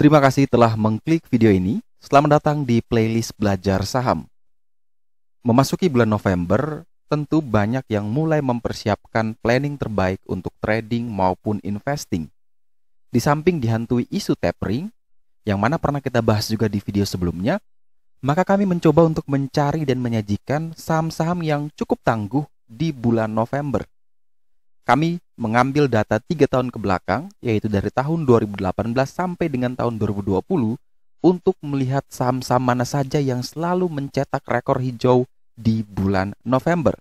Terima kasih telah mengklik video ini. Selamat datang di playlist Belajar Saham. Memasuki bulan November, tentu banyak yang mulai mempersiapkan planning terbaik untuk trading maupun investing. Di samping dihantui isu tapering, yang mana pernah kita bahas juga di video sebelumnya, maka kami mencoba untuk mencari dan menyajikan saham-saham yang cukup tangguh di bulan November. Kami mengambil data 3 tahun ke belakang, yaitu dari tahun 2018 sampai dengan tahun 2020, untuk melihat saham-saham mana saja yang selalu mencetak rekor hijau di bulan November.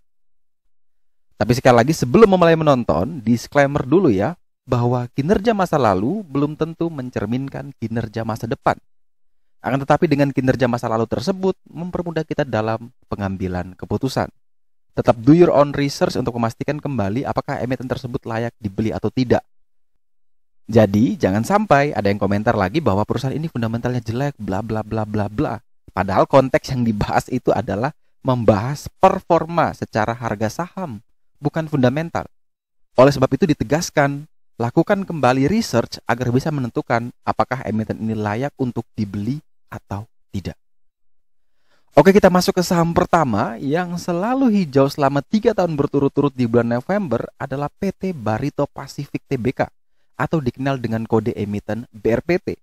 Tapi sekali lagi sebelum memulai menonton, disclaimer dulu ya, bahwa kinerja masa lalu belum tentu mencerminkan kinerja masa depan. Akan tetapi dengan kinerja masa lalu tersebut mempermudah kita dalam pengambilan keputusan. Tetap do your own research untuk memastikan kembali apakah emiten tersebut layak dibeli atau tidak. Jadi, jangan sampai ada yang komentar lagi bahwa perusahaan ini fundamentalnya jelek, bla bla bla bla bla. Padahal konteks yang dibahas itu adalah membahas performa secara harga saham, bukan fundamental. Oleh sebab itu ditegaskan, lakukan kembali research agar bisa menentukan apakah emiten ini layak untuk dibeli atau tidak. Oke, kita masuk ke saham pertama yang selalu hijau selama 3 tahun berturut-turut di bulan November adalah PT Barito Pacific Tbk atau dikenal dengan kode emiten BRPT.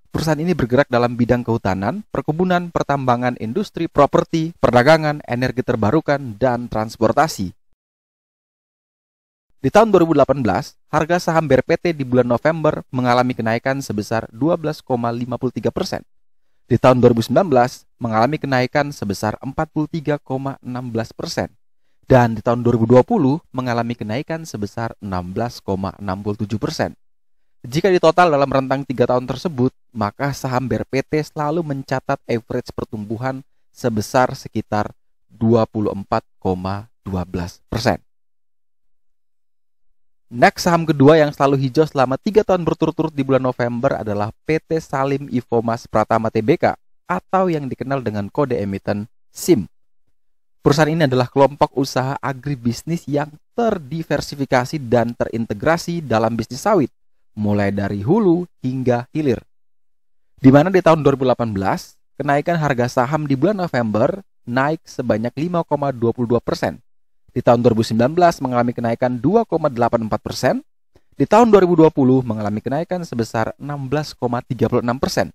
Perusahaan ini bergerak dalam bidang kehutanan, perkebunan, pertambangan, industri, properti, perdagangan, energi terbarukan, dan transportasi. Di tahun 2018, harga saham BRPT di bulan November mengalami kenaikan sebesar 12,53%. Di tahun 2019 mengalami kenaikan sebesar 43,16% dan di tahun 2020 mengalami kenaikan sebesar 16,67%. Jika ditotal dalam rentang 3 tahun tersebut, maka saham BRPT selalu mencatat average pertumbuhan sebesar sekitar 24,12%. Next, saham kedua yang selalu hijau selama 3 tahun berturut-turut di bulan November adalah PT Salim Infomas Pratama Tbk atau yang dikenal dengan kode emiten SIM. Perusahaan ini adalah kelompok usaha agribisnis yang terdiversifikasi dan terintegrasi dalam bisnis sawit, mulai dari hulu hingga hilir. Di mana di tahun 2018, kenaikan harga saham di bulan November naik sebanyak 5,22%. Di tahun 2019 mengalami kenaikan 2,84%, di tahun 2020 mengalami kenaikan sebesar 16,36%.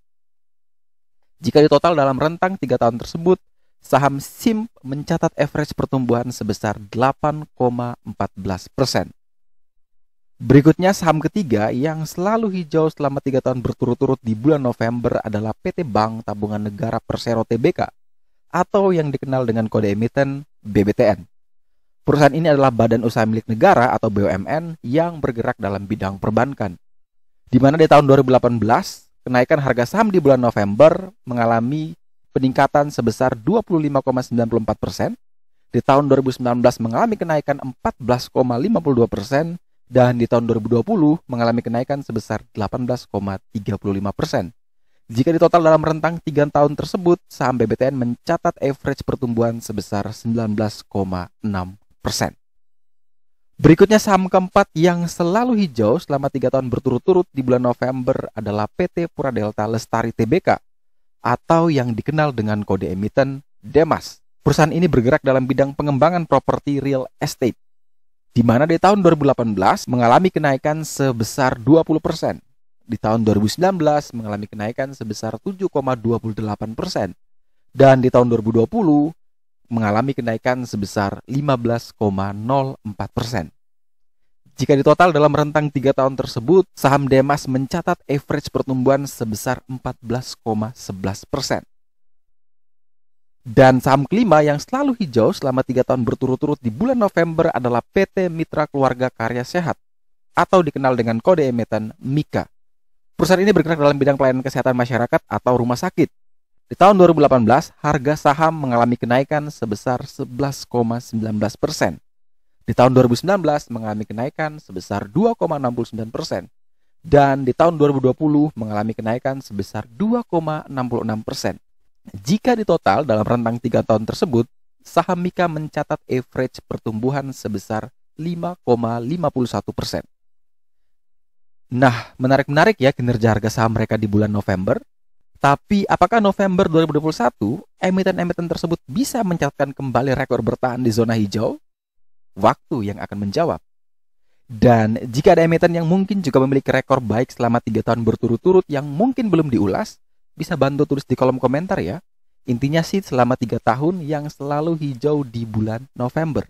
Jika ditotal dalam rentang 3 tahun tersebut, saham SIM mencatat average pertumbuhan sebesar 8,14%. Berikutnya saham ketiga yang selalu hijau selama 3 tahun berturut-turut di bulan November adalah PT Bank Tabungan Negara Persero Tbk atau yang dikenal dengan kode emiten BBTN. Perusahaan ini adalah badan usaha milik negara atau BUMN yang bergerak dalam bidang perbankan. Di mana di tahun 2018, kenaikan harga saham di bulan November mengalami peningkatan sebesar 25,94%. Di tahun 2019 mengalami kenaikan 14,52% dan di tahun 2020 mengalami kenaikan sebesar 18,35%. Jika ditotal dalam rentang 3 tahun tersebut, saham BBTN mencatat average pertumbuhan sebesar 19,6%. Berikutnya saham keempat yang selalu hijau selama 3 tahun berturut-turut di bulan November adalah PT Pura Delta Lestari Tbk atau yang dikenal dengan kode emiten DEMAS. Perusahaan ini bergerak dalam bidang pengembangan properti real estate, di mana di tahun 2018 mengalami kenaikan sebesar 20%. Di tahun 2019 mengalami kenaikan sebesar 7,28%. Dan di tahun 2020 mengalami kenaikan sebesar 15,04%. Jika ditotal dalam rentang 3 tahun tersebut, saham DEMAS mencatat average pertumbuhan sebesar 14,11%. Dan saham kelima yang selalu hijau selama 3 tahun berturut-turut di bulan November adalah PT Mitra Keluarga Karya Sehat atau dikenal dengan kode emiten MIKA. Perusahaan ini bergerak dalam bidang pelayanan kesehatan masyarakat atau rumah sakit. Di tahun 2018, harga saham mengalami kenaikan sebesar 11,19%. Di tahun 2019 mengalami kenaikan sebesar 2,69%. Dan di tahun 2020 mengalami kenaikan sebesar 2,66%. Jika ditotal dalam rentang 3 tahun tersebut, saham MIKA mencatat average pertumbuhan sebesar 5,51%. Nah, menarik-menarik ya kinerja harga saham mereka di bulan November. Tapi apakah November 2021 emiten-emiten tersebut bisa mencatatkan kembali rekor bertahan di zona hijau? Waktu yang akan menjawab. Dan jika ada emiten yang mungkin juga memiliki rekor baik selama 3 tahun berturut-turut yang mungkin belum diulas, bisa bantu tulis di kolom komentar ya. Intinya sih selama 3 tahun yang selalu hijau di bulan November.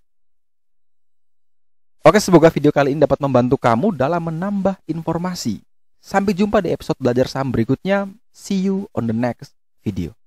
Oke, semoga video kali ini dapat membantu kamu dalam menambah informasi. Sampai jumpa di episode belajar saham berikutnya. See you on the next video.